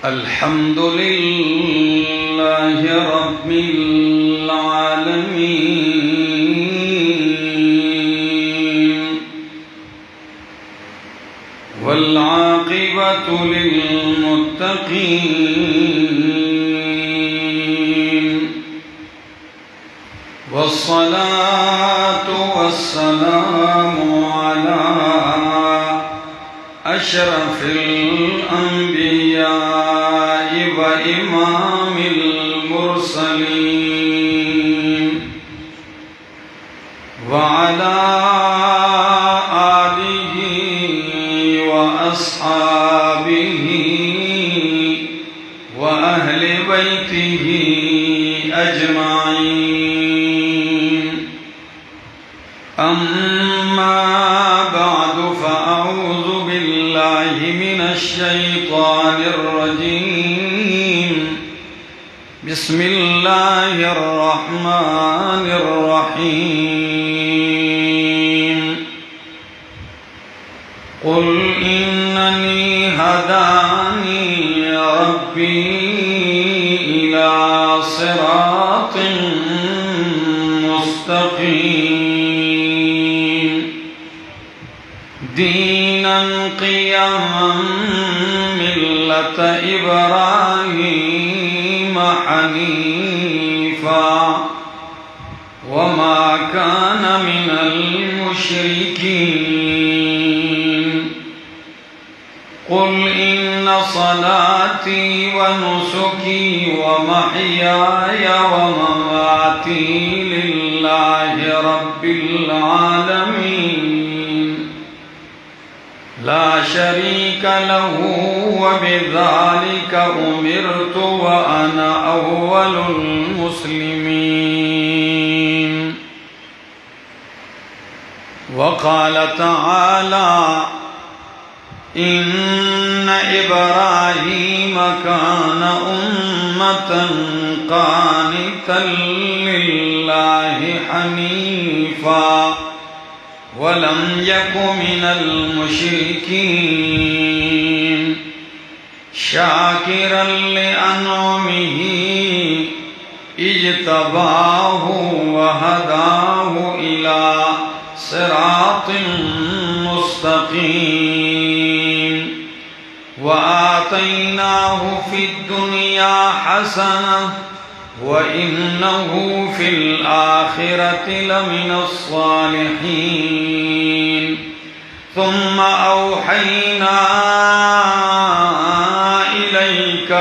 الحمد لله رب العالمين والعاقبة للمتقين والصلاة والسلام على أشرف الأنبياء وإمام المرسلين وعلى آله وأصحابه وأهل بيته أجمعين. أما بعد فأعوذ بالله من الشيطان الرجيم. بسم الله الرحمن الرحيم. قل إنني هداني ربي إلى صراط مستقيم دينا قيما ملة إبراهيم حنيفا وما كان من المشركين. قل إن صلاتي ونسكي ومحياي ومماتي لله رب العالمين لا شريك له وبذلك أمرت وأنا أول المسلمين. وقال تعالى إن إبراهيم كان أمة قانتا لله حنيفا ولم يك من المشركين شاكرا لأنعمه اجتباه وهداه إلى صراط مستقيم وآتيناه في الدنيا حسنة وإنه في الآخرة لمن الصالحين. ثم أوحينا إليك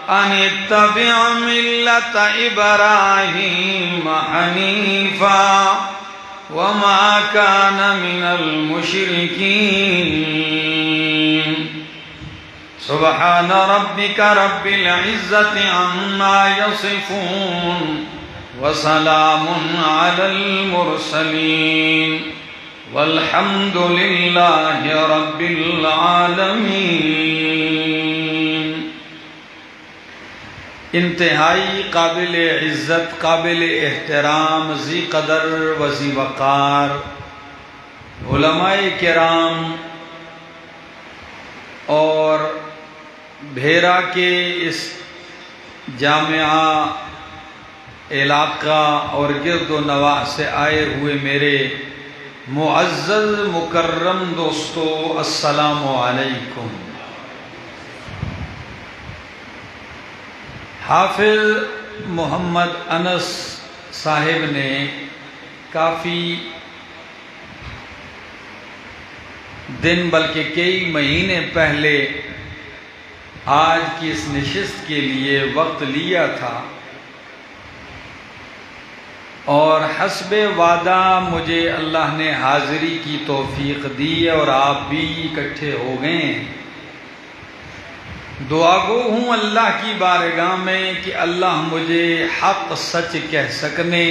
أن اتبع ملة إبراهيم حنيفا وما كان من المشركين. سبحان ربك رب العزة عما يصفون وسلام على المرسلين والحمد لله رب العالمين. انتہائی قابل عزت، قابل احترام، ذی قدر و ذی وقار علماء کرام اور بھیرا کے اس جامعہ علاقہ اور گرد و نواح سے آئے ہوئے میرے معزز مکرم دوستو، السلام علیکم. حافظ محمد انس صاحب نے کافی دن بلکہ کئی مہینے پہلے آج کی اس نشست کے لیے وقت لیا تھا اور حسب وعدہ مجھے اللہ نے حاضری کی توفیق دی اور آپ بھی اکٹھے ہو گئے ہیں. دعا گو ہوں اللہ کی بارگاہ میں کہ اللہ مجھے حق سچ کہہ سکنے،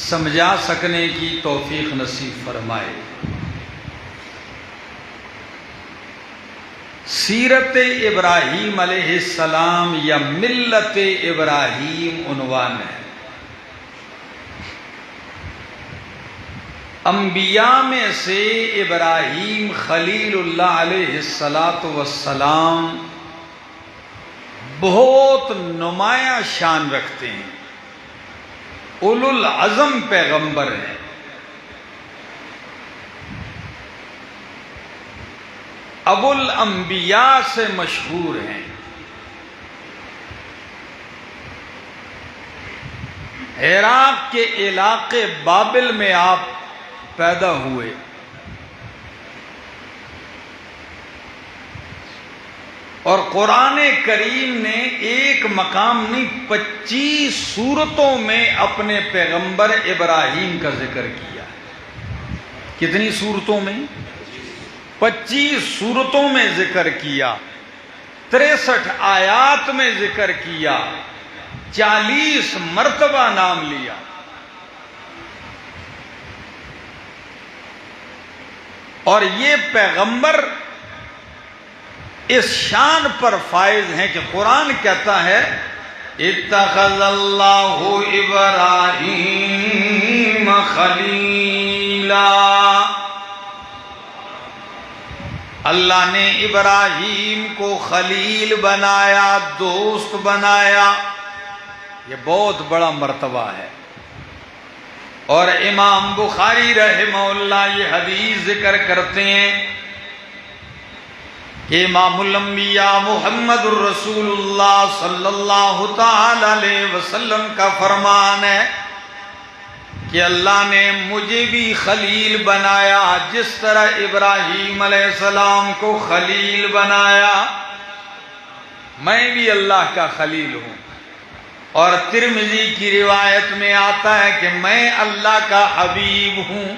سمجھا سکنے کی توفیق نصیب فرمائے. سیرت ابراہیم علیہ السلام یا ملت ابراہیم عنوان ہے. انبیاء میں سے ابراہیم خلیل اللہ علیہ السلام بہت نمایاں شان رکھتے ہیں، اولو العزم پیغمبر ہیں۔ ابو الانبیاء سے مشہور ہیں۔ عراق کے علاقے بابل میں آپ پیدا ہوئے۔ اور قرآن کریم نے ایک مقام نہیں 25 صورتوں میں اپنے پیغمبر ابراہیم کا ذکر کیا۔ کتنی صورتوں میں؟ 25 صورتوں میں ذکر کیا، 63 آیات میں ذکر کیا، 40 مرتبہ نام لیا۔ اور یہ پیغمبر اس شان پر فائز ہیں کہ قرآن کہتا ہے اتخذ اللہ ابراہیم خلیلا، اللہ نے ابراہیم کو خلیل بنایا، دوست بنایا۔ یہ بہت بڑا مرتبہ ہے۔ اور امام بخاری رحمہ اللہ یہ حدیث ذکر کرتے ہیں کہ امام الانبیاء محمد الرسول اللہ صلی اللہ تعالی علیہ وسلم کا فرمان ہے کہ اللہ نے مجھے بھی خلیل بنایا جس طرح ابراہیم علیہ السلام کو خلیل بنایا، میں بھی اللہ کا خلیل ہوں۔ اور ترمذی کی روایت میں آتا ہے کہ میں اللہ کا حبیب ہوں۔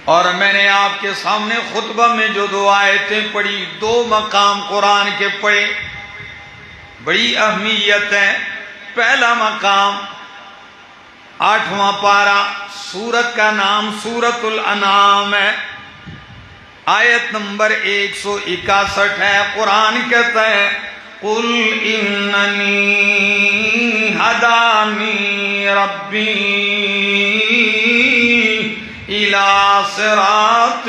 اور میں نے آپ کے سامنے خطبہ میں جو 2 آیتیں پڑھی، 2 مقام قرآن کے پڑھے، بڑی اہمیت ہے۔ پہلا مقام 8واں پارہ، سورت کا نام سورۃ الانعام ہے، آیت نمبر 161 ہے۔ قرآن کہتا ہے قُلْ إِنَّنِي هَدَانِي رَبِّي إِلَىٰ صِرَاطٍ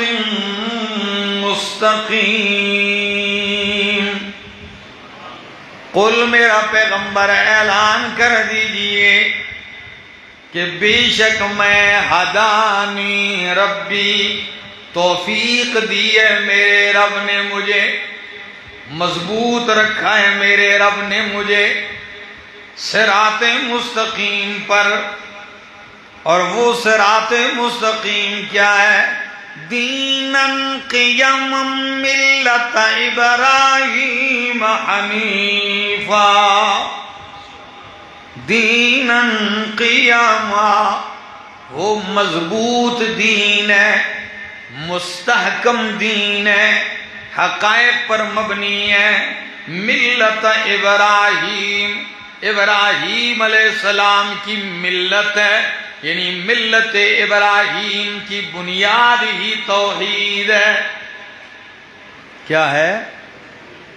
مُسْتَقِيمٍ۔ قل میرا پیغمبر اعلان کر دیجئے کہ بے شک میں ہدانی ربی، توفیق دی ہے میرے رب نے مجھے، مضبوط رکھا ہے میرے رب نے مجھے صراط مستقیم پر۔ اور وہ صراط مستقیم کیا ہے؟ دیناً قیما ملت ابراہیم حنیفا، دیناً قیما، وہ مضبوط دین ہے، مستحکم دین ہے، حقائق پر مبنی ہے۔ ملت ابراہیم، ابراہیم علیہ السلام کی ملت ہے، یعنی ملت ابراہیم کی بنیاد ہی توحید ہے۔ کیا ہے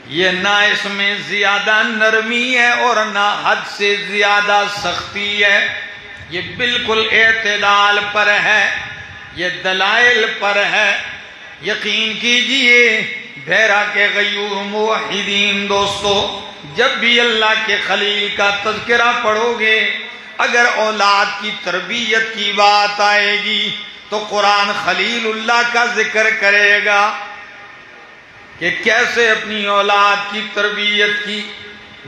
یہ؟ نہ اس میں زیادہ نرمی ہے اور نہ حد سے زیادہ سختی ہے، یہ بالکل اعتدال پر ہے، یہ دلائل پر ہے۔ یقین کیجئے بحیرہ کے غیور موحدین دوستو، جب بھی اللہ کے خلیل کا تذکرہ پڑھو گے، اگر اولاد کی تربیت کی بات آئے گی تو قرآن خلیل اللہ کا ذکر کرے گا کہ کیسے اپنی اولاد کی تربیت کی۔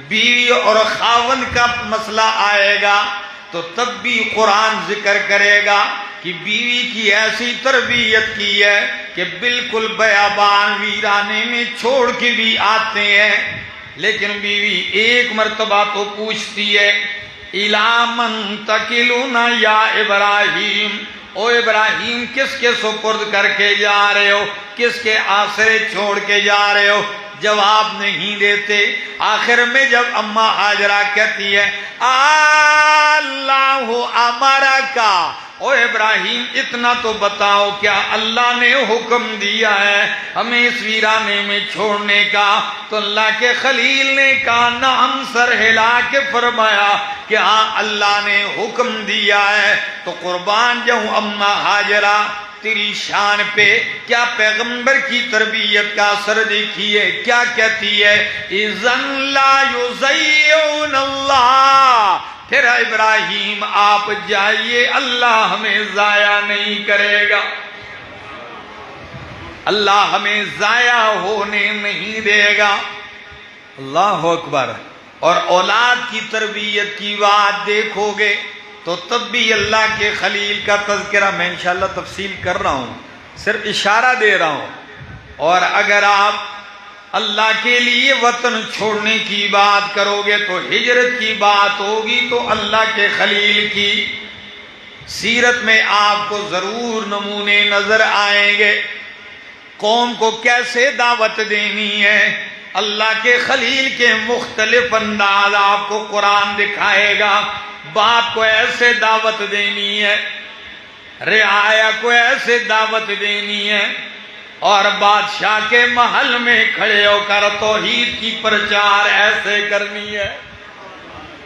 بیوی اور خاوند کا مسئلہ آئے گا تو تب بھی قرآن ذکر کرے گا کہ بیوی کی ایسی تربیت کی ہے کہ بالکل بیابان ویرانے میں چھوڑ کے بھی آتے ہیں، لیکن بیوی ایک مرتبہ تو پوچھتی ہے اِلیٰ مَن تَکِلُونَ یا ابراہیم، او ابراہیم کس کے سپرد کر کے جا رہے ہو، کس کے آسرے چھوڑ کے جا رہے ہو؟ جواب نہیں دیتے۔ آخر میں جب اماں ہاجرہ کہتی ہے اللہ امرکا، او ابراہیم اتنا تو بتاؤ کیا اللہ نے حکم دیا ہے ہمیں اس ویرانے میں چھوڑنے کا؟ تو اللہ کے خلیل نے کہا نعم، سر ہلا کے فرمایا کہ ہاں اللہ نے حکم دیا ہے۔ تو قربان جاؤں اماں ہاجرہ تیری شان پہ کیا پیغمبر کی تربیت کا اثر دیکھیے، کیا کہتی ہے، اذن لا یضیعون اللہ، پھر ابراہیم آپ جائیے، اللہ ہمیں ضائع نہیں کرے گا، اللہ ہمیں ضائع ہونے نہیں دے گا۔ اللہ اکبر۔ اور اولاد کی تربیت کی بات دیکھو گے تو تب بھی اللہ کے خلیل کا تذکرہ میں انشاءاللہ تفصیل کر رہا ہوں، صرف اشارہ دے رہا ہوں۔ اور اگر آپ اللہ کے لیے وطن چھوڑنے کی بات کرو گے تو ہجرت کی بات ہوگی تو اللہ کے خلیل کی سیرت میں آپ کو ضرور نمونے نظر آئیں گے، قوم کو کیسے دعوت دینی ہے۔ اللہ کے خلیل کے مختلف انداز آپ کو قرآن دکھائے گا، باپ کو ایسے دعوت دینی ہے، رعایا کو ایسے دعوت دینی ہے، اور بادشاہ کے محل میں کھڑے ہو کر توحید کی پرچار ایسے کرنی ہے۔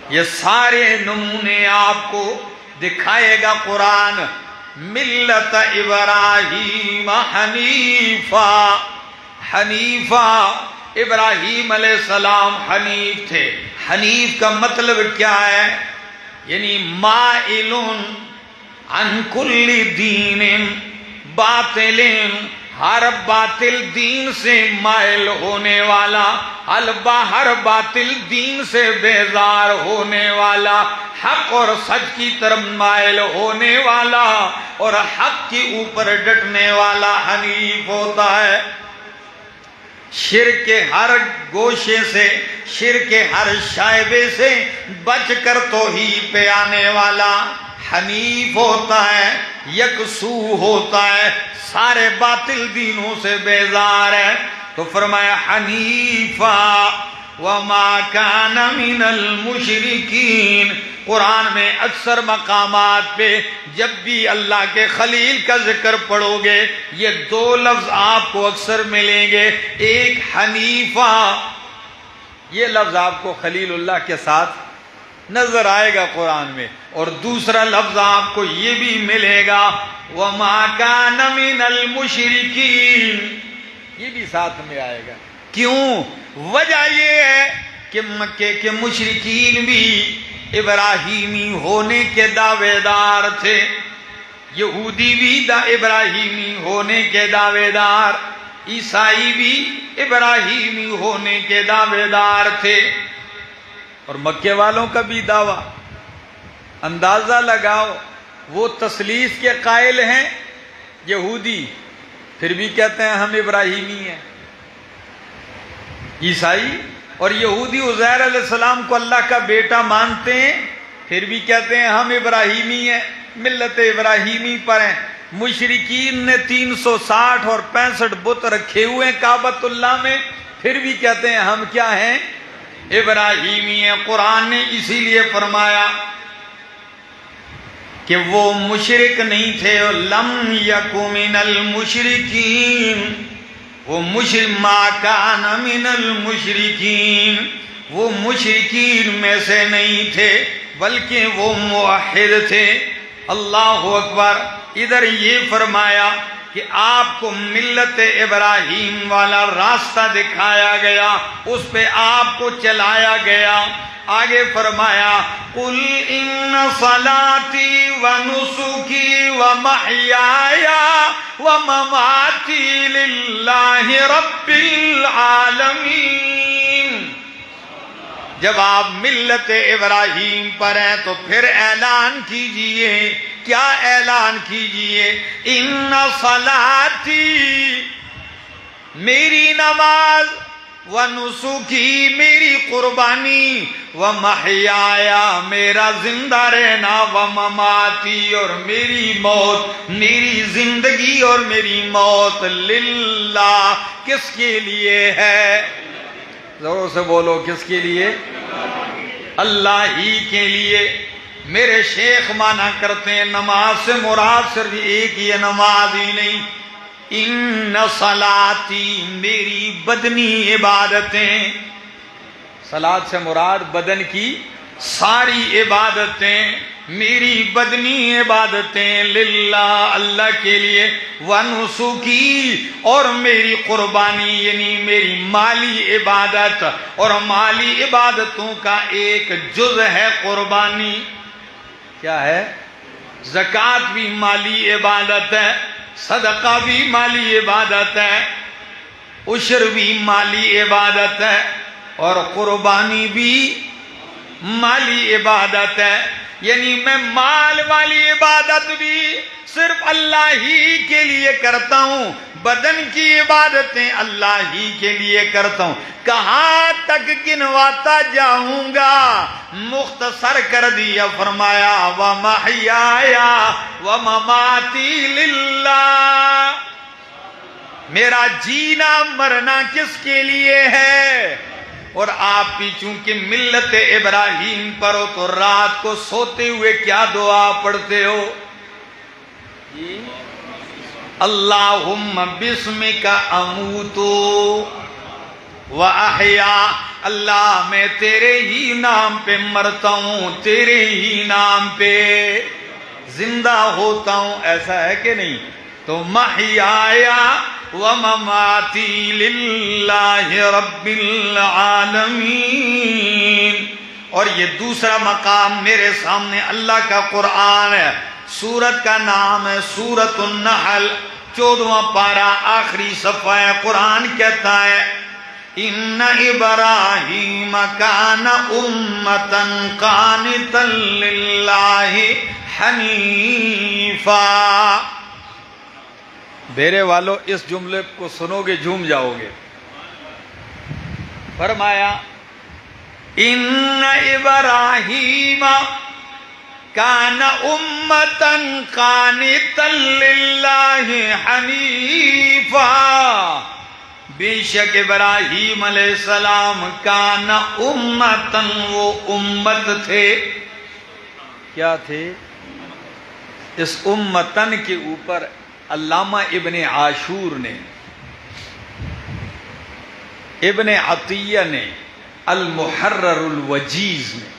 یہ سارے نمونے آپ کو دکھائے گا قرآن۔ ملت ابراہیم حنیفا، حنیفا، ابراہیم علیہ السلام حنیف تھے۔ حنیف کا مطلب کیا ہے؟ یعنی مائل عن کل دین باطل، ہر باطل دین سے مائل ہونے والا، ہر باطل دین سے بیزار ہونے والا، حق اور سچ کی طرف مائل ہونے والا اور حق کے اوپر ڈٹنے والا حنیف ہوتا ہے۔ شرک کے ہر گوشے سے، شرک کے ہر شائبے سے بچ کر توحید پہ آنے والا حنیف ہوتا ہے، یکسو ہوتا ہے، سارے باطل دینوں سے بیزار ہے۔ تو فرمایا حنیفا وما کان من المشرکین۔ قرآن میں اکثر مقامات پہ جب بھی اللہ کے خلیل کا ذکر پڑھو گے یہ دو لفظ آپ کو اکثر ملیں گے، ایک حنیفہ، یہ لفظ آپ کو خلیل اللہ کے ساتھ نظر آئے گا قرآن میں، اور دوسرا لفظ آپ کو یہ بھی ملے گا وما کان من المشرکین، یہ بھی ساتھ میں آئے گا۔ کیوں؟ وجہ یہ ہے کہ مکے کے مشرکین بھی ابراہیمی ہونے کے دعوے دار تھے، یہودی بھی ابراہیمی ہونے کے دعوے دار، عیسائی بھی ابراہیمی ہونے کے دعوے دار تھے، اور مکے والوں کا بھی دعویٰ۔ اندازہ لگاؤ، وہ تثلیث کے قائل ہیں یہودی، پھر بھی کہتے ہیں ہم ابراہیمی ہیں۔ عیسائی اور یہودی عزیر علیہ السلام کو اللہ کا بیٹا مانتے ہیں، پھر بھی کہتے ہیں ہم ابراہیمی ہیں، ملت ابراہیمی پر ہیں۔ مشرکین نے 360 اور 65 بت رکھے ہوئے ہیں کعبۃ اللہ میں، پھر بھی کہتے ہیں ہم کیا ہیں؟ ابراہیمی ہیں۔ قرآن نے اسی لیے فرمایا کہ وہ مشرک نہیں تھے، لم یک من المشرکین، وہ ما کان من المشرکین، وہ مشرکین میں سے نہیں تھے بلکہ وہ موحد تھے۔ اللہ اکبر۔ ادھر یہ فرمایا کہ آپ کو ملت ابراہیم والا راستہ دکھایا گیا، اس پہ آپ کو چلایا گیا۔ آگے فرمایا قل ان صلاتی ونسکی ومحیای ومماتی للہ رب العالمین۔ جب آپ ملت ابراہیم پر ہیں تو پھر اعلان کیجئے، کیا اعلان کیجئے؟ ان صلاتی، میری نماز، ونسکی، میری قربانی، ومحیایا، میرا زندہ رہنا، ومماتی، اور میری موت، میری زندگی اور میری موت، للہ، کس کے لیے ہے؟ زور سے بولو، کس کے لیے؟ اللہ ہی کے لیے۔ میرے شیخ مانا کرتے ہیں نماز سے مراد صرف ایک ہی نماز ہی نہیں، ان صلاتی، میری بدنی عبادتیں، صلات سے مراد بدن کی ساری عبادتیں، میری بدنی عبادتیں للہ اللہ کے لیے، ونسکی اور میری قربانی یعنی میری مالی عبادت، اور مالی عبادتوں کا ایک جز ہے قربانی۔ کیا ہے؟ زکوٰۃ بھی مالی عبادت ہے، صدقہ بھی مالی عبادت ہے، عشر بھی مالی عبادت ہے، اور قربانی بھی مالی عبادت ہے۔ یعنی میں مال والی عبادت بھی صرف اللہ ہی کے لیے کرتا ہوں، بدن کی عبادتیں اللہ ہی کے لیے کرتا ہوں۔ کہاں تک گنواتا جاؤں گا، مختصر کر دیا، فرمایا وَمَحْيَايَ وَمَمَاتِي لِلَّهِ، میرا جینا مرنا کس کے لیے ہے؟ اور آپ بھی چونکہ ملت ابراہیم پر ہو تو رات کو سوتے ہوئے کیا دعا پڑھتے ہو؟ اللہم بسمک اموت واحیا، اللہ میں تیرے ہی نام پہ مرتا ہوں، تیرے ہی نام پہ زندہ ہوتا ہوں، ایسا ہے کہ نہیں؟ تو محیایا ومماتی للہ رب العالمین۔ اور یہ دوسرا مقام میرے سامنے اللہ کا قرآن ہے، سورت کا نام ہے سورۃ النحل، 14واں پارہ آخری صفحہ ہے۔ قرآن کہتا ہے ان ابراہیم کان امۃ قانتا للہ حنیفا۔ میرے والو اس جملے کو سنو گے جھوم جاؤ گے۔ فرمایا ان ابراہیم کان امۃ قانتا للہ حنیفا، بے شک ابراہیم علیہ السلام کان امۃ، وہ امت تھے۔ کیا تھے؟ اس امتن کے اوپر علامہ ابن عاشور نے، ابن عطیہ نے المحرر الوجیز میں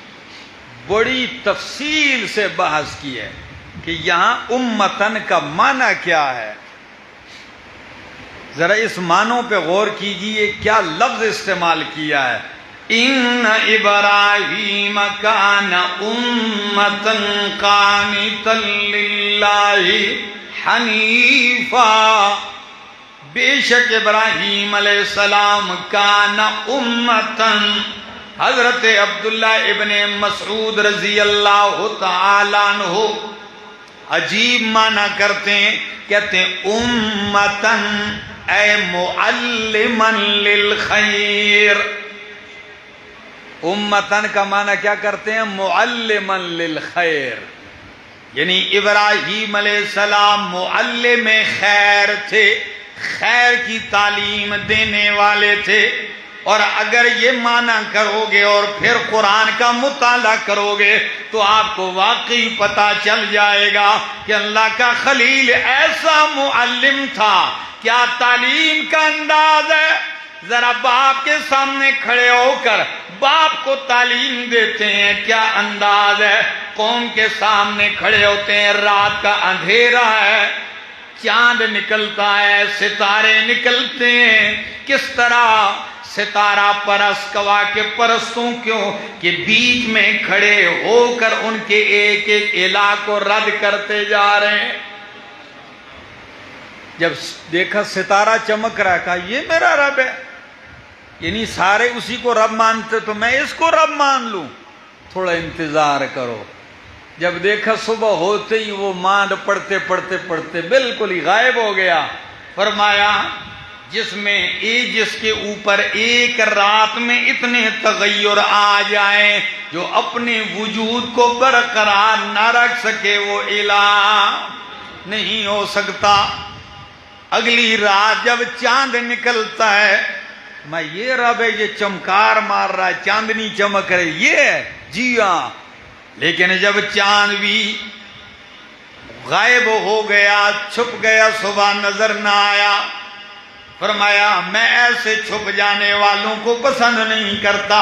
بڑی تفصیل سے بحث کی ہے کہ یہاں امتن کا معنی کیا ہے۔ ذرا اس معنوں پہ غور کیجئے، کیا لفظ استعمال کیا ہے۔ ان ابراہیم کان امۃ قانتا للہ حنیفا، بے شک ابراہیم علیہ السلام کان امتن، حضرت عبداللہ ابن مسعود رضی اللہ تعالیٰ عنہ عجیب معنی کرتے ہیں، کہتے ہیں امتن اے معلما للخیر۔ امتن کا معنی کیا کرتے ہیں؟ معلما للخیر، یعنی ابراہیم علیہ السلام معلم خیر تھے، خیر کی تعلیم دینے والے تھے۔ اور اگر یہ معنی کرو گے اور پھر قرآن کا مطالعہ کرو گے تو آپ کو واقعی پتہ چل جائے گا کہ اللہ کا خلیل ایسا معلم تھا۔ کیا تعلیم کا انداز ہے؟ ذرا باپ کے سامنے کھڑے ہو کر باپ کو تعلیم دیتے ہیں، کیا انداز ہے؟ قوم کے سامنے کھڑے ہوتے ہیں، رات کا اندھیرا ہے، چاند نکلتا ہے، ستارے نکلتے ہیں، کس طرح ستارہ پرست کواکب پرستوں کیوں کہ بیچ میں کھڑے ہو کر ان کے ایک ایک الہ کو رد کرتے جا رہے ہیں۔ جب دیکھا ستارہ چمک رہا، کہا یہ میرا رب ہے، یعنی سارے اسی کو رب مانتے تو میں اس کو رب مان لوں، تھوڑا انتظار کرو۔ جب دیکھا صبح ہوتے ہی وہ ماند پڑھتے پڑھتے پڑھتے بالکل ہی غائب ہو گیا۔ فرمایا جس کے اوپر ایک رات میں اتنے تغیر آ جائیں جو اپنے وجود کو برقرار نہ رکھ سکے وہ الہ نہیں ہو سکتا۔ اگلی رات جب چاند نکلتا ہے، میں یہ رب ہے، یہ چمکار مار رہا ہے، چاندنی چمک رہی، یہ ہے جی ہاں۔ لیکن جب چاند بھی غائب ہو گیا، چھپ گیا، صبح نظر نہ آیا، فرمایا میں ایسے چھپ جانے والوں کو پسند نہیں کرتا۔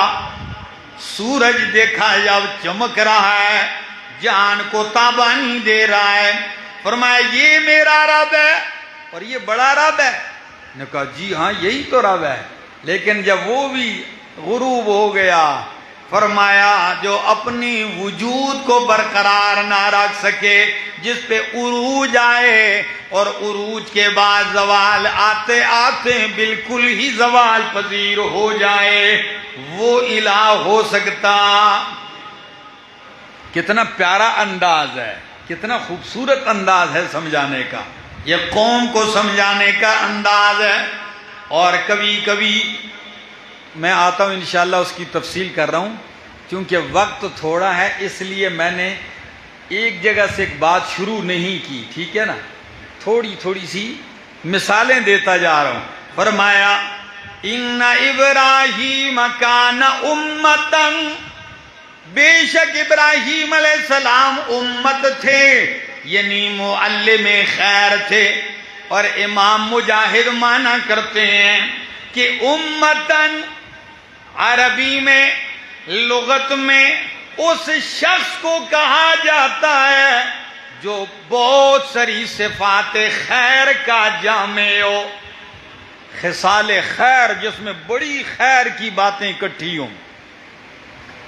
سورج دیکھا جب چمک رہا ہے، جان کو تابانی دے رہا ہے. فرمایا یہ میرا رب ہے اور یہ بڑا رب ہے. نے کہا جی ہاں یہی تو رب ہے. لیکن جب وہ بھی غروب ہو گیا، فرمایا جو اپنی وجود کو برقرار نہ رکھ سکے، جس پہ عروج آئے اور عروج کے بعد زوال آتے آتے بالکل ہی زوال پذیر ہو جائے، وہ الہ ہو سکتا. کتنا پیارا انداز ہے، کتنا خوبصورت انداز ہے سمجھانے کا. یہ قوم کو سمجھانے کا انداز ہے. اور کبھی کبھی میں آتا ہوں انشاءاللہ اس کی تفصیل کر رہا ہوں. چونکہ وقت تھوڑا ہے اس لیے میں نے ایک جگہ سے ایک بات شروع نہیں کی، ٹھیک ہے نا، تھوڑی تھوڑی سی مثالیں دیتا جا رہا ہوں. فرمایا ان ابراہیم کان امتن، بے شک ابراہیم علیہ السلام امت تھے، یعنی معلم خیر تھے. اور امام مجاہد مانا کرتے ہیں کہ امتن عربی میں، لغت میں اس شخص کو کہا جاتا ہے جو بہت ساری صفات خیر کا جامع ہو، خصال خیر جس میں بڑی خیر کی باتیں اکٹھی ہوں.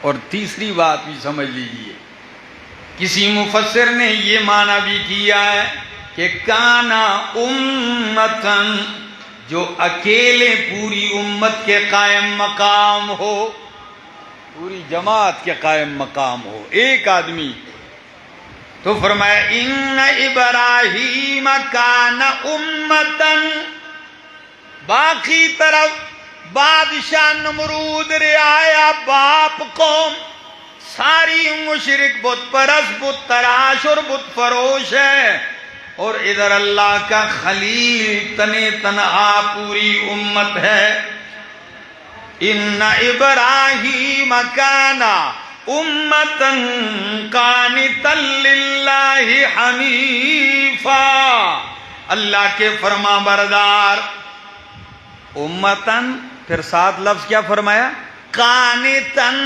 اور تیسری بات بھی سمجھ لیجئے، کسی مفسر نے یہ معنی بھی کیا ہے کہ کانا امتن، جو اکیلے پوری امت کے قائم مقام ہو، پوری جماعت کے قائم مقام ہو، ایک آدمی. تو فرمایا ان ابراہیم کان امتن. باقی طرف بادشاہ نمرود رعایا باپ قوم ساری مشرک بت پرست، بت تراش اور بت فروش ہے، اور ادھر اللہ کا خلیل تنے تنہا پوری امت ہے. ان ابراہیم کان امتن قانتا للہ حنیفا، اللہ کے فرما بردار. امتن پھر ساتھ لفظ کیا فرمایا؟ قانتن،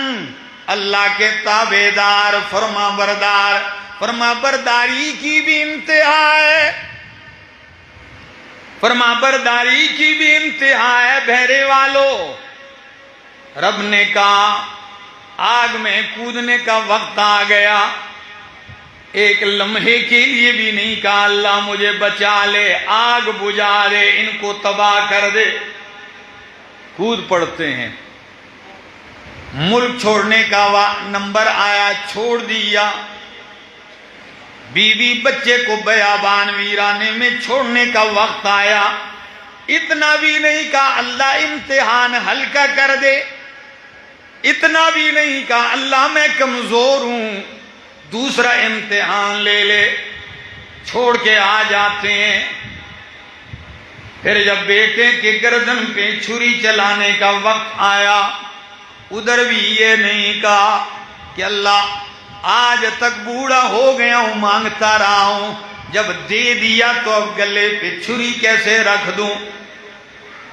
اللہ کے تابع دار، فرما بردار. فرما برداری کی بھی انتہا ہے، فرما برداری کی بھی انتہا ہے بہرے والو. رب نے کہا آگ میں کودنے کا وقت آ گیا، ایک لمحے کے لیے بھی نہیں کہا اللہ مجھے بچا لے، آگ بجھا دے، ان کو تباہ کر دے. کود پڑتے ہیں. ملک چھوڑنے کا نمبر آیا، چھوڑ دیا. بیوی بچے کو بیابان ویرانے میں چھوڑنے کا وقت آیا. اتنا بھی نہیں کہا اللہ امتحان ہلکا کر دے، اتنا بھی نہیں کہا اللہ میں کمزور ہوں دوسرا امتحان لے لے. چھوڑ کے آ جاتے ہیں. پھر جب بیٹے کے گردن پہ چھری چلانے کا وقت آیا، ادھر بھی یہ نہیں کہا کہ اللہ آج تک بوڑھا ہو گیا ہوں، مانگتا رہا ہوں، جب دے دیا تو اب گلے پہ چھری کیسے رکھ دوں.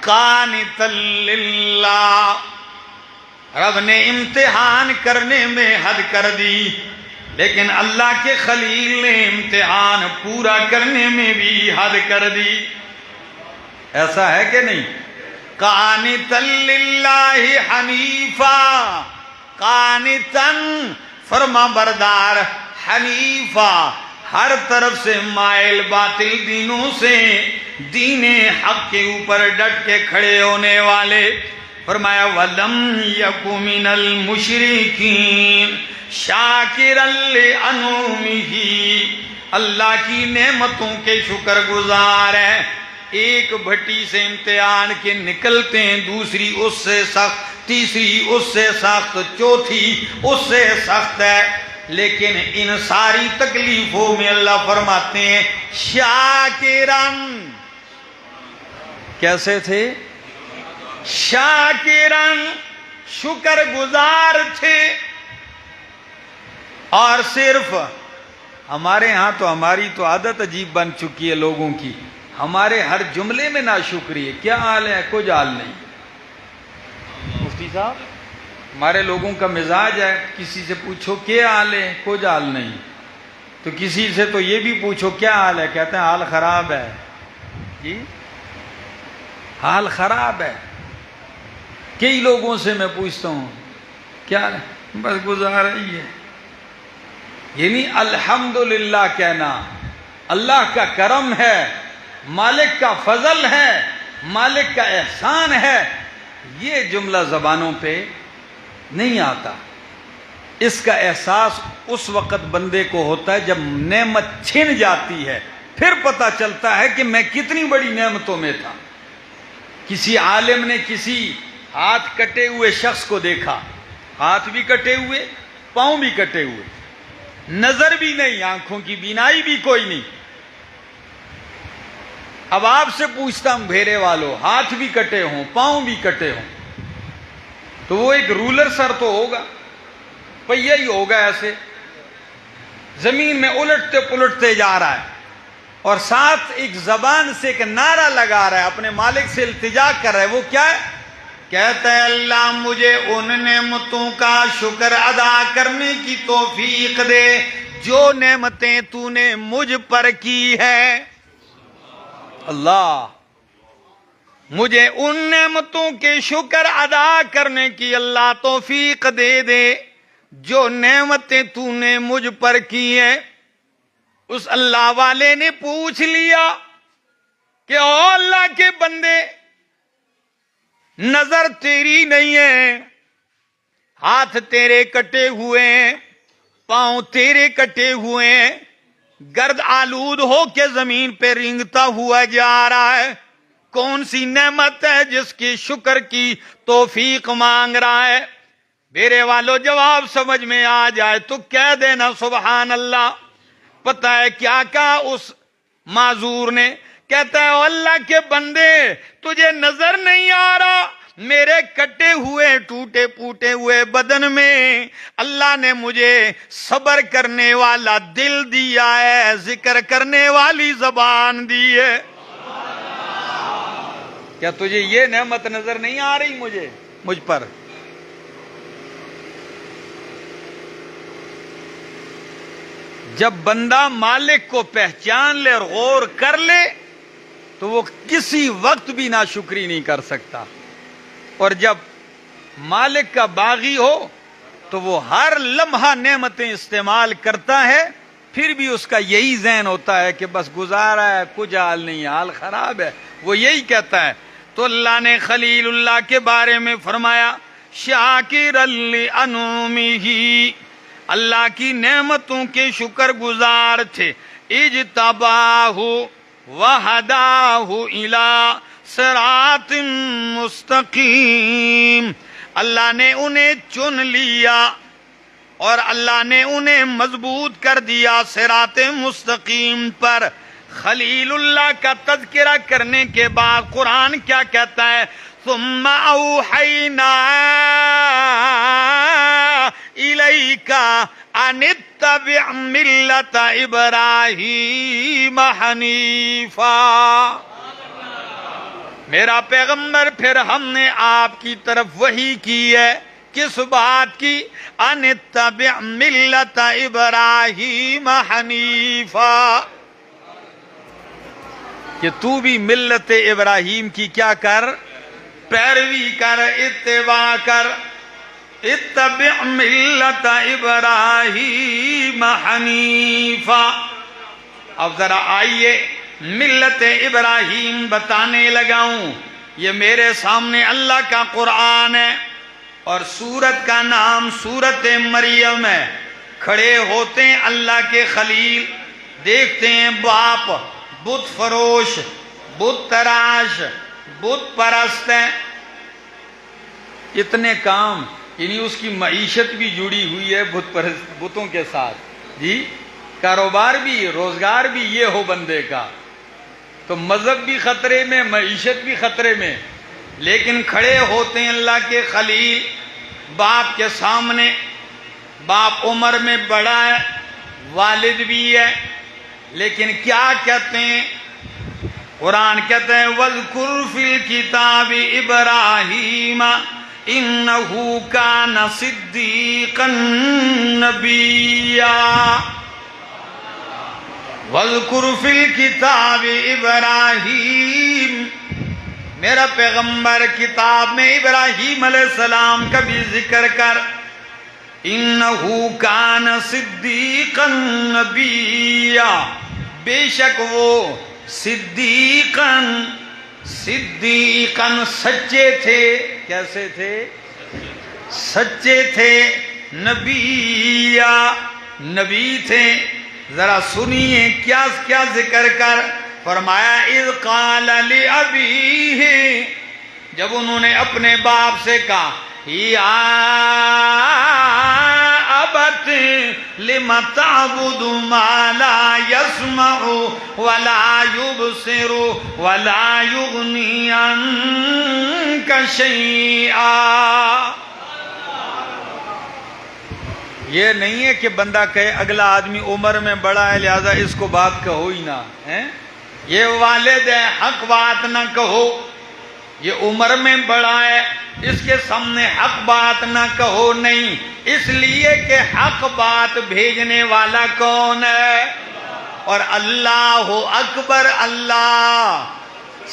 قانتا للہ، رب نے امتحان کرنے میں حد کر دی، لیکن اللہ کے خلیل نے امتحان پورا کرنے میں بھی حد کر دی. ایسا ہے کہ نہیں؟ قانتا للہ حنیفا، قانتا فرما بردار، حنیفا ہر طرف سے مائل باطل دینوں سے دین حق کے اوپر ڈٹ کے کھڑے ہونے والے. فرمایا وَلَمْ يَكُ مِنَ الْمُشْرِكِينَ شَاكِرًا لِأَنْعُمِهِ، اللہ کی نعمتوں کے شکر گزار ہے. ایک بھٹی سے امتحان کے نکلتے ہیں، دوسری اس سے سخت، تیسری اس سے سخت، چوتھی اس سے سخت ہے. لیکن ان ساری تکلیفوں میں اللہ فرماتے ہیں شاکرن. کیسے تھے؟ شاکرن، شکر گزار تھے. اور صرف ہمارے ہاں تو ہماری تو عادت عجیب بن چکی ہے لوگوں کی، ہمارے ہر جملے میں ناشکری ہے. کیا حال ہے؟ کچھ حال نہیں. مفتی صاحب ہمارے لوگوں کا مزاج ہے، کسی سے پوچھو کیا حال ہے، کچھ حال نہیں، تو کسی سے تو یہ بھی پوچھو کیا حال ہے، کہتے ہیں حال خراب ہے. جی حال خراب ہے. کئی لوگوں سے میں پوچھتا ہوں کیا بس گزار رہی ہے. یعنی الحمدللہ کہنا اللہ کا کرم ہے، مالک کا فضل ہے، مالک کا احسان ہے، یہ جملہ زبانوں پہ نہیں آتا. اس کا احساس اس وقت بندے کو ہوتا ہے جب نعمت چھن جاتی ہے، پھر پتہ چلتا ہے کہ میں کتنی بڑی نعمتوں میں تھا. کسی عالم نے کسی ہاتھ کٹے ہوئے شخص کو دیکھا، ہاتھ بھی کٹے ہوئے، پاؤں بھی کٹے ہوئے، نظر بھی نہیں، آنکھوں کی بینائی بھی کوئی نہیں. اب آپ سے پوچھتا ہوں بھیرے والوں، ہاتھ بھی کٹے ہوں، پاؤں بھی کٹے ہوں، تو وہ ایک رولر سر تو ہوگا، پہیہ ہی ہوگا ایسے زمین میں الٹتے پلٹتے جا رہا ہے، اور ساتھ ایک زبان سے ایک نعرہ لگا رہا ہے، اپنے مالک سے التجا کر رہا ہے. وہ کیا ہے؟ کہتا ہے اللہ مجھے ان نعمتوں کا شکر ادا کرنے کی توفیق دے جو نعمتیں تو نے مجھ پر کی ہے. اللہ مجھے ان نعمتوں کے شکر ادا کرنے کی اللہ توفیق دے دے جو نعمتیں تو نے مجھ پر کی ہیں. اس اللہ والے نے پوچھ لیا کہ او اللہ کے بندے، نظر تیری نہیں ہے، ہاتھ تیرے کٹے ہوئے ہیں، پاؤں تیرے کٹے ہوئے ہیں، گرد آلود ہو کے زمین پہ رینگتا ہوا جا رہا ہے، کون سی نعمت ہے جس کی شکر کی توفیق مانگ رہا ہے؟ میرے والو جواب سمجھ میں آ جائے تو کہہ دینا سبحان اللہ. پتہ ہے کیا کہا اس معذور نے؟ کہتا ہے اللہ کے بندے تجھے نظر نہیں آ رہا، میرے کٹے ہوئے ٹوٹے پوٹے ہوئے بدن میں اللہ نے مجھے صبر کرنے والا دل دیا ہے، ذکر کرنے والی زبان دی ہے. کیا تجھے یہ نعمت نظر نہیں آ رہی مجھ پر؟ جب بندہ مالک کو پہچان لے اور غور کر لے تو وہ کسی وقت بھی ناشکری نہیں کر سکتا، اور جب مالک کا باغی ہو تو وہ ہر لمحہ نعمتیں استعمال کرتا ہے، پھر بھی اس کا یہی ذہن ہوتا ہے کہ بس گزارا ہے، کچھ حال نہیں، حال خراب ہے، وہ یہی کہتا ہے. تو اللہ نے خلیل اللہ کے بارے میں فرمایا شاکر لانعمہ، اللہ کی نعمتوں کے شکر گزار تھے. اجتباہ وہداہ الی صراط مستقیم، اللہ نے انہیں چن لیا اور اللہ نے انہیں مضبوط کر دیا صراط مستقیم پر. خلیل اللہ کا تذکرہ کرنے کے بعد قرآن کیا کہتا ہے؟ ثم اوحینا الیک ان اتبع ملت ابراہیم حنیفا. میرا پیغمبر پھر ہم نے آپ کی طرف وحی کی ہے، کس بات کی؟ ان اتبع ملت ابراہیم حنیفا، کہ تو بھی ملت ابراہیم کی کیا کر؟ پیروی کر، اتباع کر. اتبع ملت ابراہیم حنیفا. اب ذرا آئیے ملت ابراہیم بتانے لگاؤں. یہ میرے سامنے اللہ کا قرآن ہے اور سورت کا نام سورت مریم ہے. کھڑے ہوتے ہیں اللہ کے خلیل، دیکھتے ہیں باپ بت فروش، بت تراش، بت پرست ہے. اتنے کام، یعنی اس کی معیشت بھی جڑی ہوئی ہے بتوں کے ساتھ. جی کاروبار بھی، روزگار بھی یہ ہو بندے کا، تو مذہب بھی خطرے میں، معیشت بھی خطرے میں. لیکن کھڑے ہوتے ہیں اللہ کے خلیل باپ کے سامنے. باپ عمر میں بڑا ہے، والد بھی ہے، لیکن کیا کہتے ہیں؟ قرآن کہتے ہیں وَاذْكُرْ فِي الْكِتَابِ إِبْرَاهِيمَ انہو کان صدیقا نبیا واذکر فی الکتاب ابراہیم، میرا پیغمبر کتاب میں ابراہیم علیہ السلام کا بھی ذکر کر. انہو کان صدیقا نبیا، بے شک وہ صدیقاً سچے تھے. کیسے تھے؟ سچے تھے. نبیا، نبی تھے. ذرا سنیے کیا کیا ذکر کر فرمایا. اذ قال لأبیہ، جب انہوں نے اپنے باپ سے کہا یا ابت لم تعبد ما لا يسمع ولا يبصر ولا يغني عنك شيئا. یہ نہیں ہے کہ بندہ کہے اگلا آدمی عمر میں بڑا ہے لہذا اس کو بات کہو ہی نہ. یہ والد ہے، حق بات نہ کہو. یہ عمر میں بڑا ہے، اس کے سامنے حق بات نہ کہو. نہیں، اس لیے کہ حق بات بھیجنے والا کون ہے؟ اور اللہ اکبر، اللہ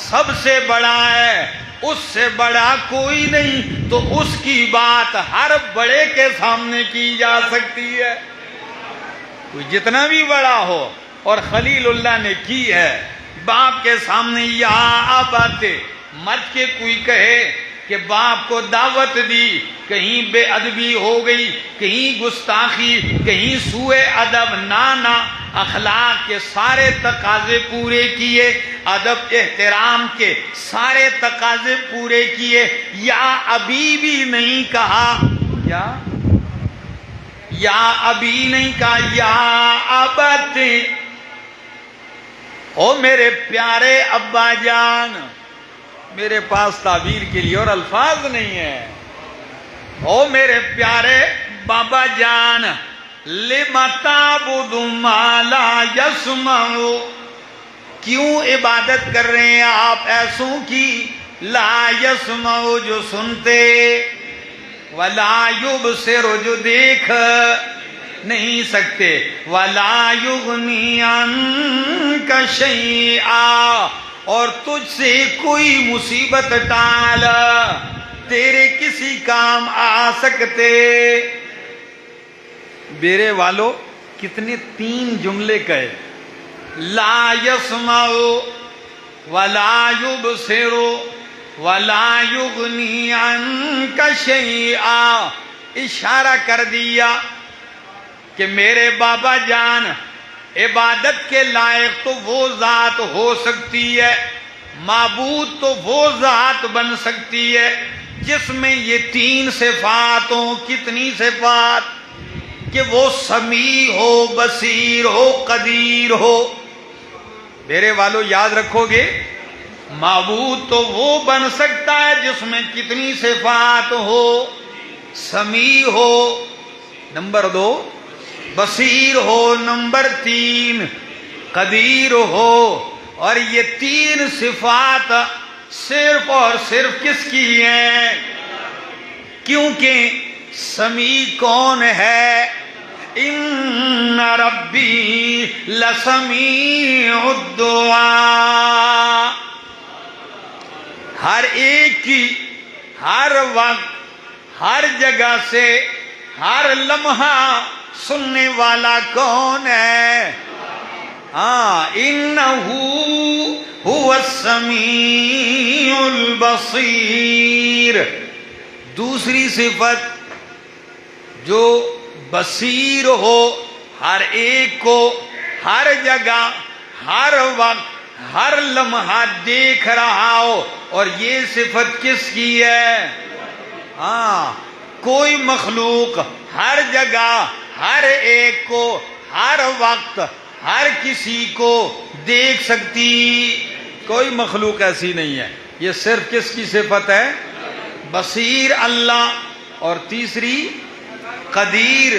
سب سے بڑا ہے، اس سے بڑا کوئی نہیں. تو اس کی بات ہر بڑے کے سامنے کی جا سکتی ہے، کوئی جتنا بھی بڑا ہو. اور خلیل اللہ نے کی ہے باپ کے سامنے. یا ابت، مت کے کوئی کہے کہ باپ کو دعوت دی، کہیں بے ادبی ہو گئی، کہیں گستاخی، کہیں سوء ادب. نہ، اخلاق کے سارے تقاضے پورے کیے، ادب احترام کے سارے تقاضے پورے کیے. یا ابھی بھی نہیں کہا، یا ابھی نہیں کہا، یا ابت، او میرے پیارے ابا جان. میرے پاس تعبیر کے لیے اور الفاظ نہیں ہے. او میرے پیارے بابا جان، لم تعبد ما لا يسمع، کیوں عبادت کر رہے ہیں آپ ایسوں کی؟ لا يسمع، جو سنتے، ولا يبصر، جو دیکھ نہیں سکتے، ولا يغني عنك شيئا، اور تجھ سے کوئی مصیبت ٹال تیرے کسی کام آ سکتے. میرے والو کتنے 3 جملے کہے. لا يسمع ولا يبصر ولا يغني عنك شيئا. اشارہ کر دیا کہ میرے بابا جان، عبادت کے لائق تو وہ ذات ہو سکتی ہے، معبود تو وہ ذات بن سکتی ہے جس میں یہ 3 صفات ہوں. کتنی صفات؟ کہ وہ سمیع ہو، بصیر ہو، قدیر ہو. میرے والو یاد رکھو گے، معبود تو وہ بن سکتا ہے جس میں کتنی صفات ہو؟ سمیع ہو، نمبر 2، بصیر ہو، نمبر 3، قدیر ہو. اور یہ 3 صفات صرف اور صرف کس کی ہیں؟ کیونکہ سمیع کون ہے؟ ان ربی لسمیع الدعاء. ہر ایک کی، ہر وقت، ہر جگہ سے، ہر لمحہ سننے والا کون ہے؟ ہاں، انہو هو السمیع البصیر. دوسری صفت جو بصیر ہو، ہر ایک کو ہر جگہ ہر وقت ہر لمحہ دیکھ رہا ہو. اور یہ صفت کس کی ہے؟ ہاں، کوئی مخلوق ہر جگہ ہر ایک کو ہر وقت ہر کسی کو دیکھ سکتی کوئی مخلوق ایسی نہیں ہے. یہ صرف کس کی صفت ہے؟ بصیر اللہ. اور تیسری قدیر،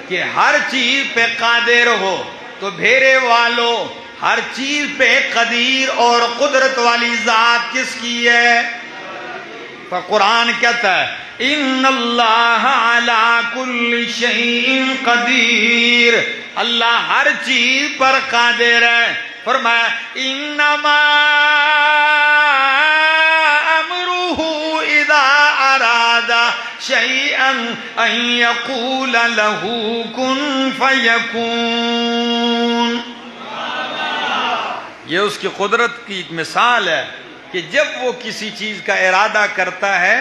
کہ ہر چیز پہ قادر ہو. تو بھیرے والوں، ہر چیز پہ قدیر اور قدرت والی ذات کس کی ہے؟ تو قرآن کہتا ہے ان اللہ علی کل شیء قدیر، اللہ ہر چیز پر قادر ہے۔ فرمایا انما امرہ اذا اراد شیئا ان یقول لہ کن فیکون۔ یہ اس کی قدرت کی ایک مثال ہے کہ جب وہ کسی چیز کا ارادہ کرتا ہے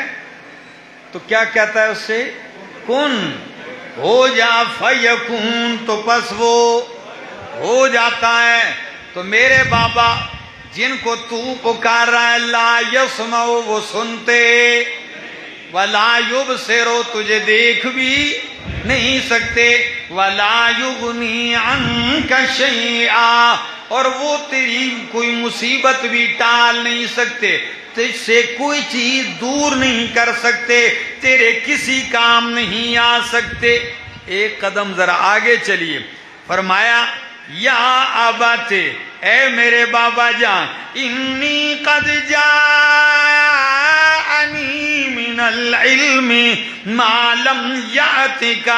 تو کیا کہتا ہے اس سے؟ کن، ہو جا، فیکون، تو پس وہ ہو جاتا ہے۔ تو میرے بابا جن کو تو پکار رہا ہے، لا یسمع، وہ سنتے، ولا یبصر، تجھے دیکھ بھی نہیں سکتے، ولا یغنی عنک شیئا، اور وہ تیری کوئی مصیبت بھی ٹال نہیں سکتے، تجھ سے کوئی چیز دور نہیں کر سکتے، تیرے کسی کام نہیں آ سکتے۔ ایک قدم ذرا آگے چلیے، فرمایا یا ابت، اے میرے بابا جان، انی قد جاءنی من العلم ما لم یأتک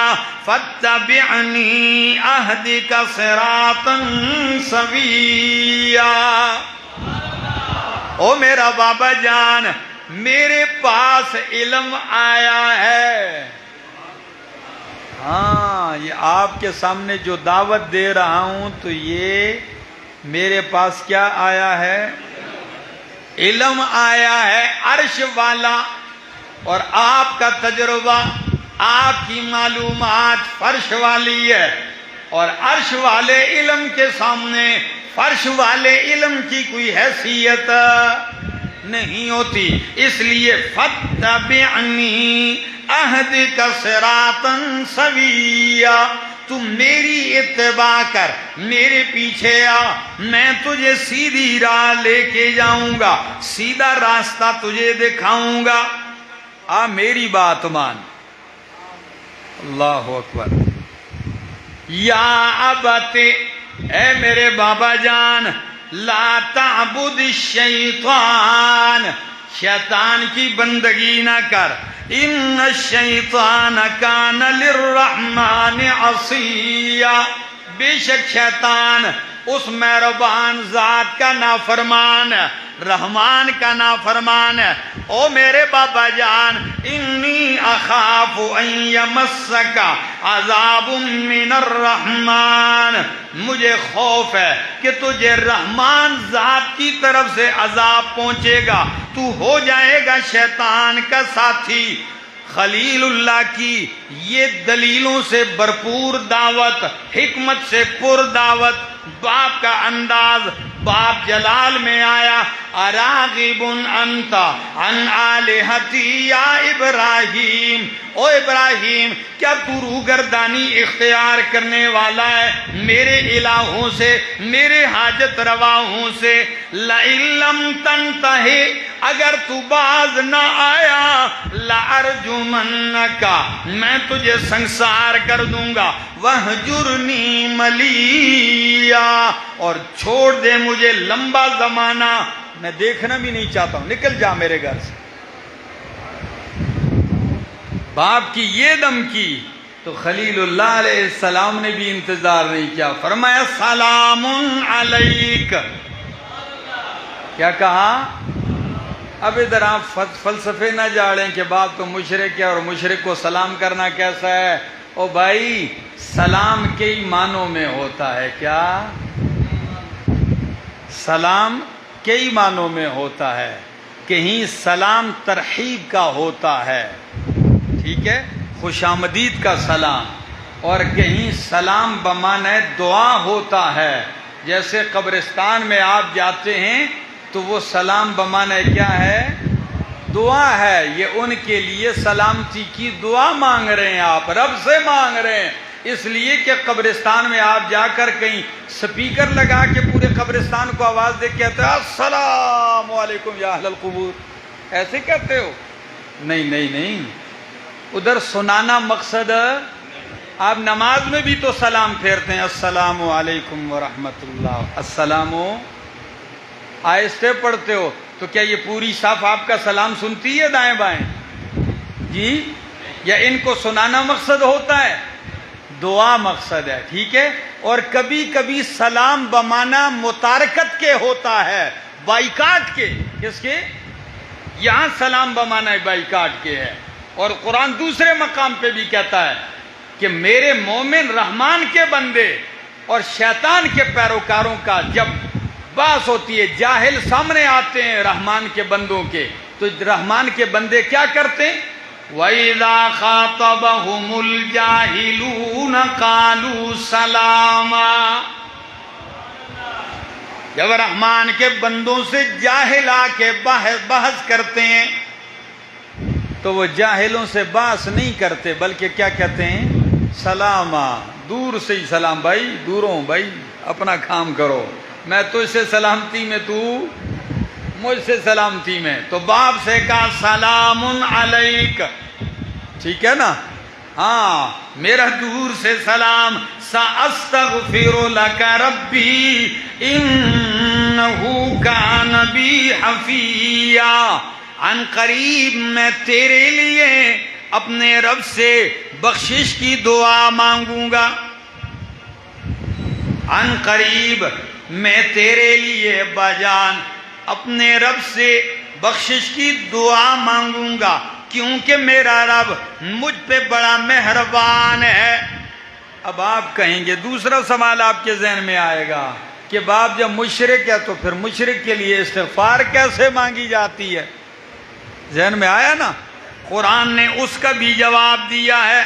فاتبعنی اہدک صراطا سویا۔ او میرا بابا جان، میرے پاس علم آیا ہے۔ ہاں، یہ آپ کے سامنے جو دعوت دے رہا ہوں تو یہ میرے پاس کیا آیا ہے؟ علم آیا ہے عرش والا، اور آپ کا تجربہ، آپ کی معلومات فرش والی ہے، اور عرش والے علم کے سامنے فرش والے علم کی کوئی حیثیت نہیں ہوتی۔ اس لیے فاتبعنی اہدک صراطا سویا، تم میری اتباع کر، میرے پیچھے آ، میں تجھے سیدھی راہ لے کے جاؤں گا، سیدھا راستہ تجھے دکھاؤں گا، آ میری بات مان۔ اللہ اکبر۔ یا ابت، اے میرے بابا جان، لا تعبد الشیطان، شیطان کی بندگی نہ کر، ان الشیطان کان للرحمن عصیا، بے شک شیطان اس مہربان ذات کا نافرمان ہے، رحمان کا نافرمان ہے۔ او میرے بابا جان، انی اخاف ان یمسک عذاب من الرحمن، مجھے خوف ہے کہ تجھے رحمان ذات کی طرف سے عذاب پہنچے گا، تو ہو جائے گا شیطان کا ساتھی۔ خلیل اللہ کی یہ دلیلوں سے بھرپور دعوت، حکمت سے پر دعوت، باپ کا انداز، باپ جلال میں آیا، اراغب انت عن آلہتی یا ابراہیم، او ابراہیم کیا تو روگردانی اختیار کرنے والا ہے میرے الہوں سے، میرے حاجت رواؤں سے؟ لئن لم تنتہ، اگر تو باز نہ آیا، لارجمنک، میں تجھے سنسار کر دوں گا، وہجرنی ملیا، اور چھوڑ دے مجھے لمبا زمانہ، میں دیکھنا بھی نہیں چاہتا ہوں، نکل جا میرے گھر سے۔ باپ کی یہ دھمکی تو خلیل اللہ علیہ السلام نے بھی انتظار نہیں کیا، فرمایا سلام علیک۔ کیا کہا؟ اب ادھر آپ فلسفے نہ جاڑیں کہ باپ تو مشرک ہے اور مشرک کو سلام کرنا کیسا ہے۔ او بھائی، سلام کئی معنوں میں ہوتا ہے۔ کیا سلام کئی معنوں میں ہوتا ہے؟ کہیں سلام ترحیب کا ہوتا ہے، ٹھیک ہے، خوش آمدید کا سلام، اور کہیں سلام بمعنی دعا ہوتا ہے۔ جیسے قبرستان میں آپ جاتے ہیں تو وہ سلام بمعنی کیا ہے؟ دعا ہے، یہ ان کے لیے سلامتی کی دعا مانگ رہے ہیں، آپ رب سے مانگ رہے ہیں، اس لیے کہ قبرستان میں آپ جا کر کہیں سپیکر لگا کے پورے قبرستان کو آواز دے کے کہتے ہیں السلام علیکم یا اہل القبور، ایسے کہتے ہو؟ نہیں نہیں نہیں، ادھر سنانا مقصد۔ آپ نماز میں بھی تو سلام پھیرتے ہیں، السلام علیکم ورحمۃ اللہ، السلام، آہستہ پڑھتے ہو، تو کیا یہ پوری صف آپ کا سلام سنتی ہے دائیں بائیں؟ جی، یا ان کو سنانا مقصد ہوتا ہے؟ دعا مقصد ہے، ٹھیک ہے. اور کبھی کبھی سلام بمانا متارکت کے ہوتا ہے، بائیکاٹ کے. کس کے؟ یہاں سلام بمانا بائیکاٹ کے ہے. اور قرآن دوسرے مقام پہ بھی کہتا ہے کہ میرے مومن رحمان کے بندے اور شیطان کے پیروکاروں کا جب بحث ہوتی ہے، جاہل سامنے آتے ہیں رحمان کے بندوں کے، تو رحمان کے بندے کیا کرتے ہیں؟ وَإِذَا خَاطَبَهُمُ الْجَاهِلُونَ قَالُوا سَلَامًا. جب رحمان کے بندوں سے جاہل آ کے بحث کرتے ہیں تو وہ جاہلوں سے بحث نہیں کرتے بلکہ کیا کہتے ہیں؟ سلاما. دور سے ہی سلام، بھائی دوروں، بھائی اپنا کام کرو، میں تجھ سے سلامتی میں، تو مجھ سے سلامتی میں. تو باپ سے کہا سلام علیک، ٹھیک ہے نا؟ ہاں، میرا دور سے سلام. سأستغفر لك ربی انہ کان بی حفیا. عن قریب میں تیرے لیے اپنے رب سے بخشش کی دعا مانگوں گا. عن قریب میں تیرے لیے باجان اپنے رب سے بخشش کی دعا مانگوں گا، کیونکہ میرا رب مجھ پہ بڑا مہربان ہے. اب آپ کہیں گے، دوسرا سوال آپ کے ذہن میں آئے گا کہ باپ جب مشرک ہے تو پھر مشرک کے لیے استغفار کیسے مانگی جاتی ہے؟ ذہن میں آیا نا؟ قرآن نے اس کا بھی جواب دیا ہے.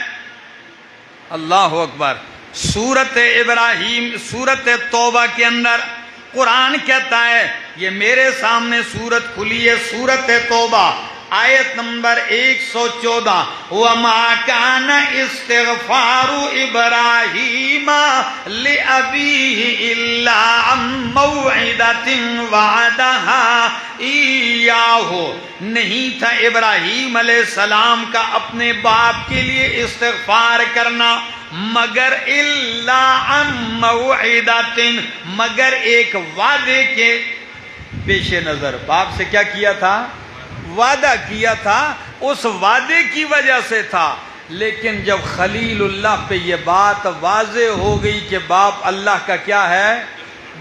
اللہ اکبر. سورت ابراہیم، سورت توبہ کے اندر قرآن کہتا ہے، یہ میرے سامنے سورت کھلی ہے، سورت توبہ آیت نمبر 114. وَمَا كَانَ اسْتِغْفَارُ إِبْرَاهِيمَ لِأَبِيهِ إِلَّا عَن مَّوْعِدَةٍ وَعَدَهَا إِيَّاهُ. نہیں تھا ابراہیم علیہ السلام کا اپنے باپ کے لیے استغفار کرنا مگر الا عن موعدۃ، مگر ایک وعدے کے پیش نظر. باپ سے کیا کیا تھا؟ وعدہ کیا تھا، اس وعدے کی وجہ سے تھا. لیکن جب خلیل اللہ پہ یہ بات واضح ہو گئی کہ باپ اللہ کا کیا ہے؟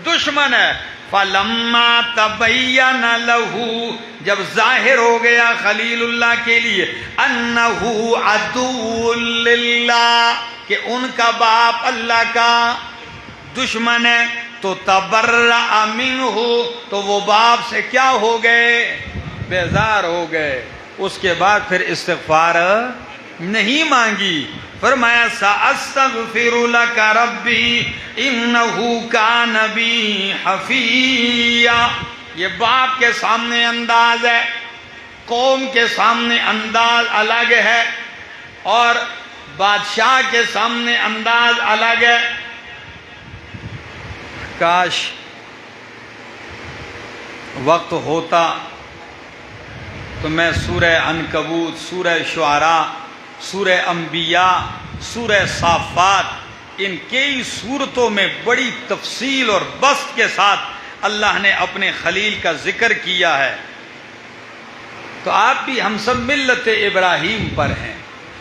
دشمن ہے. فَلَمَّا تَبَيَّنَ لَهُ، جب ظاہر ہو گیا خلیل اللہ کے لیے أَنَّهُ عَدُوٌّ لِلَّهِ، کہ ان کا باپ اللہ کا دشمن ہے، تو تبرأ منہ، تو وہ باپ سے کیا ہو گئے؟ بیزار ہو گئے. اس کے بعد پھر استغفار نہیں مانگی. فرمایا سأستغفر لك ربی انہ کان بی حفیا. یہ باپ کے سامنے انداز ہے، قوم کے سامنے انداز الگ ہے، اور بادشاہ کے سامنے انداز الگ ہے. کاش وقت ہوتا تو میں سورہ عنکبوت، سورہ شعراء، سورہ انبیاء، سورہ صافات، ان کئی صورتوں میں بڑی تفصیل اور بسط کے ساتھ اللہ نے اپنے خلیل کا ذکر کیا ہے. تو آپ بھی، ہم سب ملت ابراہیم پر ہیں،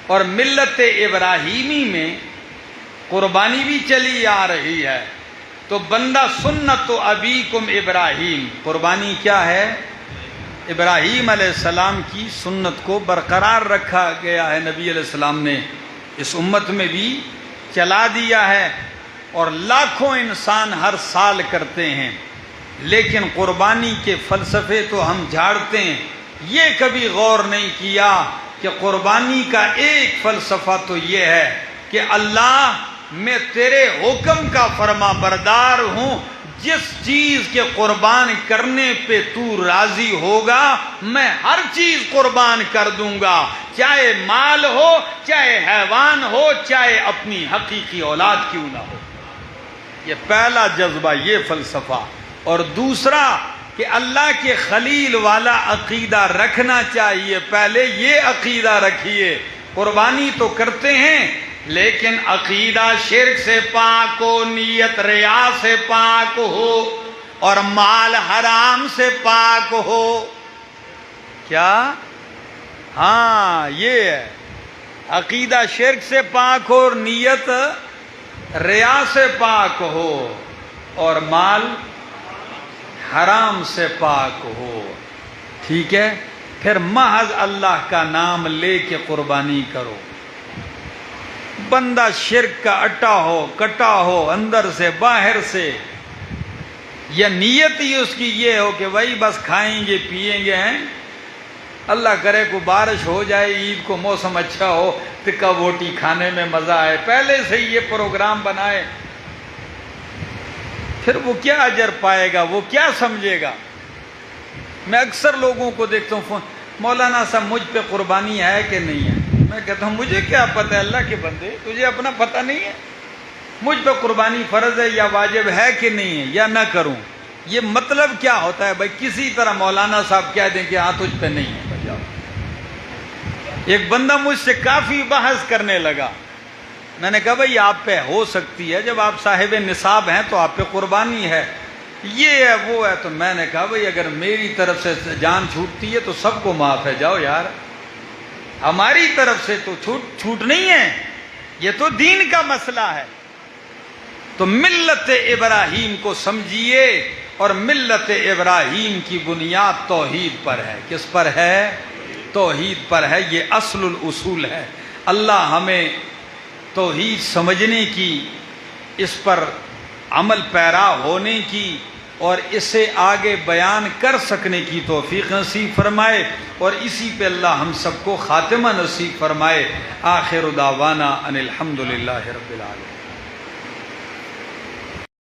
اور ملت ابراہیمی میں قربانی بھی چلی آ رہی ہے. تو بندہ سنت ابیکم ابراہیم، قربانی کیا ہے؟ ابراہیم علیہ السلام کی سنت کو برقرار رکھا گیا ہے. نبی علیہ السلام نے اس امت میں بھی چلا دیا ہے، اور لاکھوں انسان ہر سال کرتے ہیں. لیکن قربانی کے فلسفے تو ہم جھاڑتے ہیں، یہ کبھی غور نہیں کیا کہ قربانی کا ایک فلسفہ تو یہ ہے کہ اللہ میں تیرے حکم کا فرما بردار ہوں، جس چیز کے قربان کرنے پہ تو راضی ہوگا میں ہر چیز قربان کر دوں گا، چاہے مال ہو، چاہے حیوان ہو، چاہے اپنی حقیقی اولاد کیوں نہ ہو. یہ پہلا جذبہ، یہ فلسفہ. اور دوسرا کہ اللہ کے خلیل والا عقیدہ رکھنا چاہیے. پہلے یہ عقیدہ رکھیے، قربانی تو کرتے ہیں لیکن عقیدہ شرک سے پاک ہو، نیت ریا سے پاک ہو، اور مال حرام سے پاک ہو. کیا؟ ہاں یہ ہے عقیدہ شرک سے پاک ہو اور نیت ریا سے پاک ہو اور مال حرام سے پاک ہو. ٹھیک ہے؟ پھر محض اللہ کا نام لے کے قربانی کرو. بندہ شرک کا اٹا ہو کٹا ہو اندر سے باہر سے، یا نیت ہی اس کی یہ ہو کہ بھائی بس کھائیں گے پیئیں گے ہیں، اللہ کرے کو بارش ہو جائے، عید کو موسم اچھا ہو، تکا بوٹی کھانے میں مزہ آئے، پہلے سے ہی یہ پروگرام بنائے، پھر وہ کیا اجر پائے گا، وہ کیا سمجھے گا؟ میں اکثر لوگوں کو دیکھتا ہوں مولانا صاحب مجھ پہ قربانی ہے کہ نہیں ہے. میں کہتا ہوں مجھے کیا پتہ ہے اللہ کے بندے، تجھے اپنا پتہ نہیں ہے مجھ پہ قربانی فرض ہے یا واجب ہے کہ نہیں ہے یا نہ کروں؟ یہ مطلب کیا ہوتا ہے بھائی؟ کسی طرح مولانا صاحب کہہ دیں کہ ہاں تجھ پہ نہیں ہے. ایک بندہ مجھ سے کافی بحث کرنے لگا. میں نے کہا بھائی آپ پہ ہو سکتی ہے، جب آپ صاحب نصاب ہیں تو آپ پہ قربانی ہے، یہ ہے وہ ہے. تو میں نے کہا بھائی اگر میری طرف سے جان چھوٹتی ہے تو سب کو معاف ہے، جاؤ یار، ہماری طرف سے تو چھوٹ نہیں ہے، یہ تو دین کا مسئلہ ہے. تو ملت ابراہیم کو سمجھیے، اور ملت ابراہیم کی بنیاد توحید پر ہے. کس پر ہے؟ توحید پر ہے. یہ اصل الاصول ہے. اللہ ہمیں توحید سمجھنے کی، اس پر عمل پیرا ہونے کی اور اسے آگے بیان کر سکنے کی توفیق نصیب فرمائے، اور اسی پہ اللہ ہم سب کو خاتمہ نصیب فرمائے. آخر دعوانا ان الحمدللہ رب العالمین.